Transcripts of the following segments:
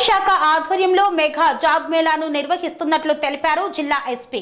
Police శాఖ ఆధ్వర్యంలో mega job మేళాను నిర్వహిస్తున్నట్లు తెలిపారు జిల్లా ఎస్పీ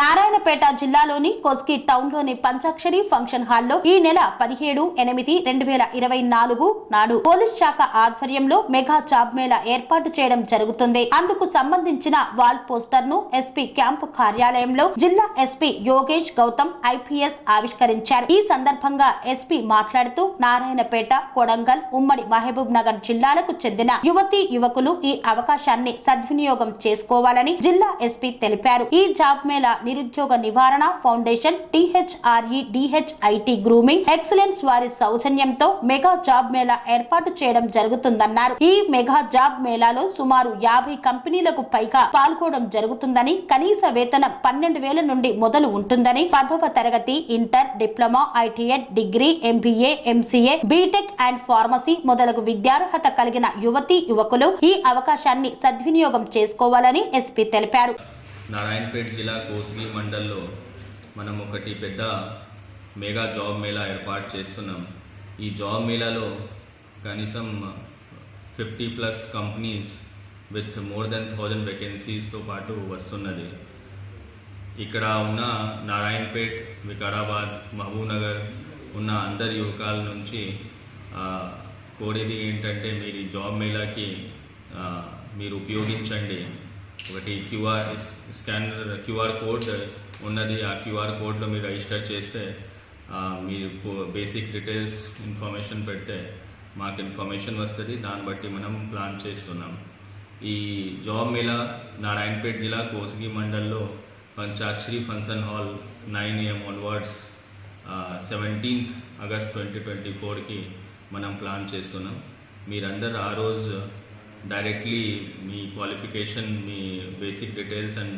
నారాయణపేట జిల్లాలోని కొస్గి టౌన్ లోని పంచాక్షరి ఫంక్షన్ హాల్లో ఈ నెల 17/8/2024 నాడు పోలీస్ శాఖ ఆధ్వర్యంలో మెగా జాబ్ మేళా ఏర్పాటు చేయడం జరుగుతుంది. అందుకు సంబంధించిన వాల్ పోస్టర్ ను ఎస్పీ క్యాంపు కార్యాలయంలో జిల్లా ఎస్పీ యోగేష్ గౌతమ్ ఐపీఎస్ ఆవిష్కరించారు. ఈ సందర్భంగా ఎస్పీ మాట్లాడుతూ నారాయణపేట, కొడంగల్, ఉమ్మడి మహబూబ్ నగర్ జిల్లాలకు చెందిన యువతీ యువకులు ఈ అవకాశాన్ని సద్వినియోగం చేసుకోవాలని జిల్లా ఎస్పీ తెలిపారు. ఈ జాబ్ మేళా నిరుద్యోగ నివారణ ఫౌండేషన్, DHIT గ్రూమింగ్ ఎక్సలెన్స్ వారి సౌజన్యంతో మెగా జాబ్ మేళా ఏర్పాటు చేయడం జరుగుతుందన్నారు. ఈ మెగా జాబ్ మేళాలో సుమారు 50 కంపెనీలకు పైగా పాల్గొనడం జరుగుతుందని, కనీస వేతనం 12,000 నుండి మొదలు ఉంటుందని, 10వ తరగతి, inter, diploma, ITI, degree, MBA, MCA, B Tech and pharmacy మొదలగు విద్యార్హత కలిగిన యువతీ యువకులు ఈ అవకాశాన్ని సద్వినియోగం చేసుకోవాలని ఎస్పీ తెలిపారు. నారాయణపేట జిల్లా కోస్గి మండల్లో మనం ఒకటి పెద్ద మెగా జాబ్ మేళా ఏర్పాటు చేస్తున్నాం. ఈ జాబ్ మేళాలో కనీసం 50+ కంపెనీస్ విత్ మోర్ దెన్ 1000 వేకెన్సీస్తో పాటు వస్తున్నది. ఇక్కడ ఉన్న నారాయణపేట్, వికారాబాద్, మహబూబ్ నగర్ ఉన్న అందరి యువకాల నుంచి కోరేది ఏంటంటే మీరు ఈ జాబ్ మేళాకి మీరు ఉపయోగించండి. ఒకటి క్యూఆర్ కోడ్ ఉన్నది. ఆ క్యూఆర్ కోడ్లో మీరు రిజిస్టర్ చేస్తే మీరు బేసిక్ డీటెయిల్స్ ఇన్ఫర్మేషన్ పెడితే మాకు ఇన్ఫర్మేషన్ వస్తుంది. దాన్ని బట్టి మనం ప్లాన్ చేస్తున్నాం. ఈ జాబ్ మేళా నారాయణపేట జిల్లా కోస్గి మండల్లో పంచాక్షరి function hall 9 AM onwards 17th August 2024కి మనం ప్లాన్ చేస్తున్నాం. మీరందరూ ఆ రోజు directly me qualification, me basic details and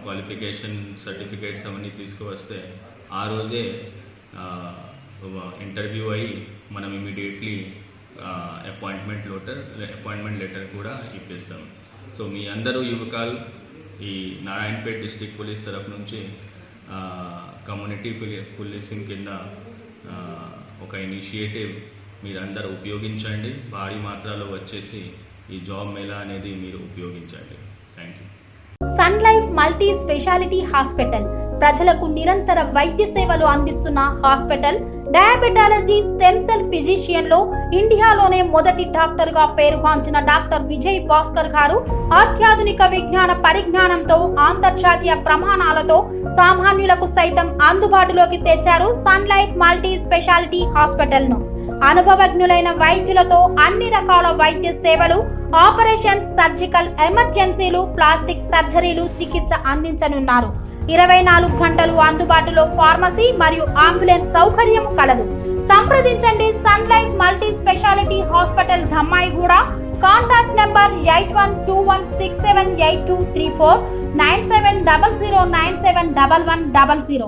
qualification certificates అవన్నీ తీసుకువస్తే ఆ రోజే ఇంటర్వ్యూ అయ్యి మనం ఇమీడియట్లీ అపాయింట్మెంట్ లెటర్ కూడా ఇప్పిస్తాం. సో మీ అందరూ యువకాలు ఈ నారాయణపేట డిస్ట్రిక్ట్ పోలీస్ తరఫు నుంచి కమ్యూనిటీ పోలీసింగ్ కింద ఒక ఇనిషియేటివ్ మీరందరూ ఉపయోగించండి. భారీ మాత్రలో వచ్చేసి ఈ జాబ్ మేళా అనేది మీరు ఉపయోగించండి. Thank you. Sun Life multi speciality hospital ప్రజలకు నిరంతర వైద్య సేవలు అందిస్తున్న hospital. Diabetology, stem cell physician లో ఇండియాలోనే మొదటి డాక్టర్ గా పేరుగాంచిన డాక్టర్ విజయ్ భాస్కర్ గారు అత్యాధునిక విజ్ఞాన పరిజ్ఞానంతో అంతర్జాతీయ ప్రమాణాలతో సామాన్యులకు సైతం అందుబాటులోకి తెచ్చారు Sun Life multi speciality hospital ను. అనుభవజ్ఞులైన వైద్యులతో అన్ని రకాల వైద్య సేవలు, ఆపరేషన్స్, సర్జికల్ ఎమర్జెన్సీలు, ప్లాస్టిక్ సర్జరీలు, చికిత్స అందించనున్నారు. 24 గంటలు అందుబాటులో ఫార్మసీ మరియు అంబులెన్స్ సౌకర్యం కలదు. సంప్రదించండి Sun Life multi speciality hospital, Dhammaiguda. Contact number 8121678234 9700971100.